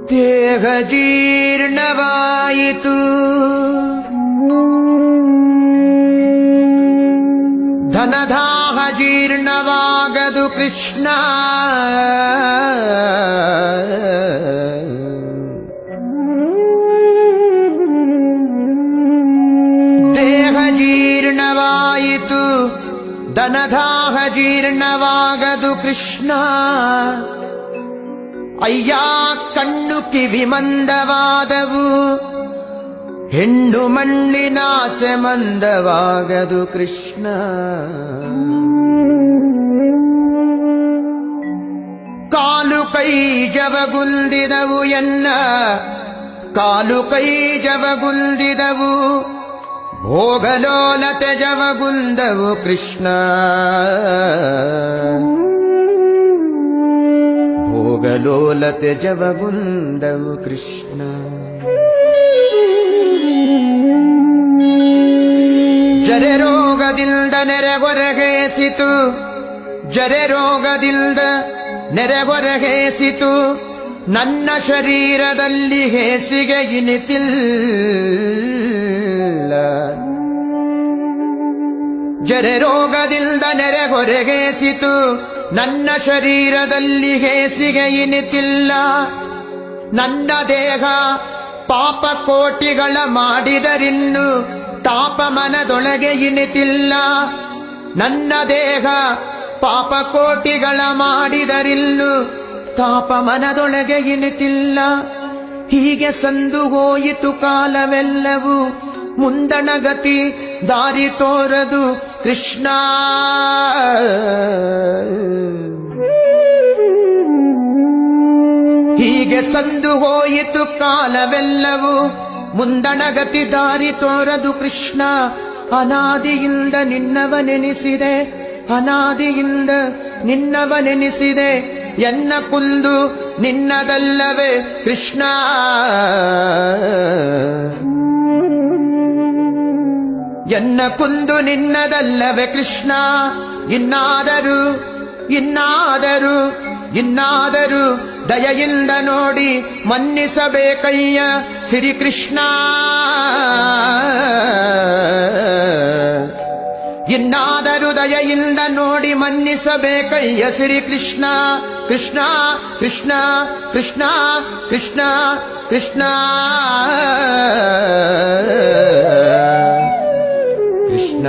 ದೇಹ ಜೀರ್ಣವಾಯಿತು, ಧನದಾಹ ಜೀರ್ಣವಾಗದು ಕೃಷ್ಣ. ದೇಹ ಜೀರ್ಣವಾಯಿತು, ಧನದಾಹ ಜೀರ್ಣವಾಗದು ಕೃಷ್ಣ. ಅಯ್ಯ ಕಣ್ಣು ಕಿವಿ ಮಂದವಾದವು, ಹೆಣ್ಣು ಮಣ್ಣಿನಾಸೆ ಮಂದವಾಗದು ಕೃಷ್ಣ. ಕಾಲು ಕೈ ಜವಗುಲ್ದಿದವು ಎನ್ನ, ಕಾಲು ಕೈ ಜವಗುಲ್ದಿದವು, ಭೋಗಲೋಲತೆ ಜವಗುಲ್ದವು ಕೃಷ್ಣ. ಭೋಗಲೋಲತೆ ಜವಗುಂದವು ಕೃಷ್ಣ. ಜರೆ ರೋಗದಿಂದ ನೆರೆಗೊರಗೇಸಿತು, ಜರೆ ರೋಗದಿಂದ ನೆರೆಗೊರಗೇಸಿತು, ನನ್ನ ಶರೀರದಲ್ಲಿ ಹೇಸಿಗೆ ಇನಿತಿಲ್ಲ. ಜರೆ ರೋಗದಿಂದ ನೆರೆಗೊರಗೇಸಿತು, ನನ್ನ ಶರೀರದಲ್ಲಿ ಹೇಸಿಗೆ ಇನಿತಿಲ್ಲ. ನನ್ನ ದೇಹ ಪಾಪ ಕೋಟಿಗಳ ಮಾಡಿದರಿನ್ನು ತಾಪ ಮನದೊಳಗೆ ಇನಿತಿಲ್ಲ. ನನ್ನ ದೇಹ ಪಾಪ ಕೋಟಿಗಳ ಮಾಡಿದರಿನ್ನು ತಾಪ ಮನದೊಳಗೆ ಇನಿತಿಲ್ಲ. ಹೀಗೆ ಸಂದು ಹೋಯಿತು ಕಾಲವೆಲ್ಲವೂ, ಮುಂದಣಗತಿ ದಾರಿ ತೋರದು ಕೃಷ್ಣ. ಹೀಗೆ ಸಂದು ಹೋಯಿತು ಕಾಲವೆಲ್ಲವೂ, ಮುಂದಣಗತಿ ದಾರಿ ತೋರದು ಕೃಷ್ಣ. ಅನಾದಿಯಿಂದ ನಿನ್ನವನೆನಿಸಿದೆ, ಅನಾದಿಯಿಂದ ನಿನ್ನವನೆನಿಸಿದೆ, ಎನ್ನ ಕುಂದು ನಿನ್ನದಲ್ಲವೇ ಕೃಷ್ಣ. ಎನ್ನ ಕುಂದು ನಿನ್ನದಲ್ಲವೇ ಕೃಷ್ಣ. ಇನ್ನಾದರೂ ಇನ್ನಾದರೂ ಇನ್ನಾದರೂ ದಯೆಯಿಂದ ನೋಡಿ ಮನ್ನಿಸಬೇಕಯ್ಯ ಶ್ರೀಕೃಷ್ಣ. ಇನ್ನಾದರೂ ದಯೆಯಿಂದ ನೋಡಿ ಮನ್ನಿಸಬೇಕಯ್ಯ ಶ್ರೀಕೃಷ್ಣ. ಕೃಷ್ಣ ಕೃಷ್ಣ ಕೃಷ್ಣ ಕೃಷ್ಣ ಕೃಷ್ಣ ಕೃಷ್ಣ.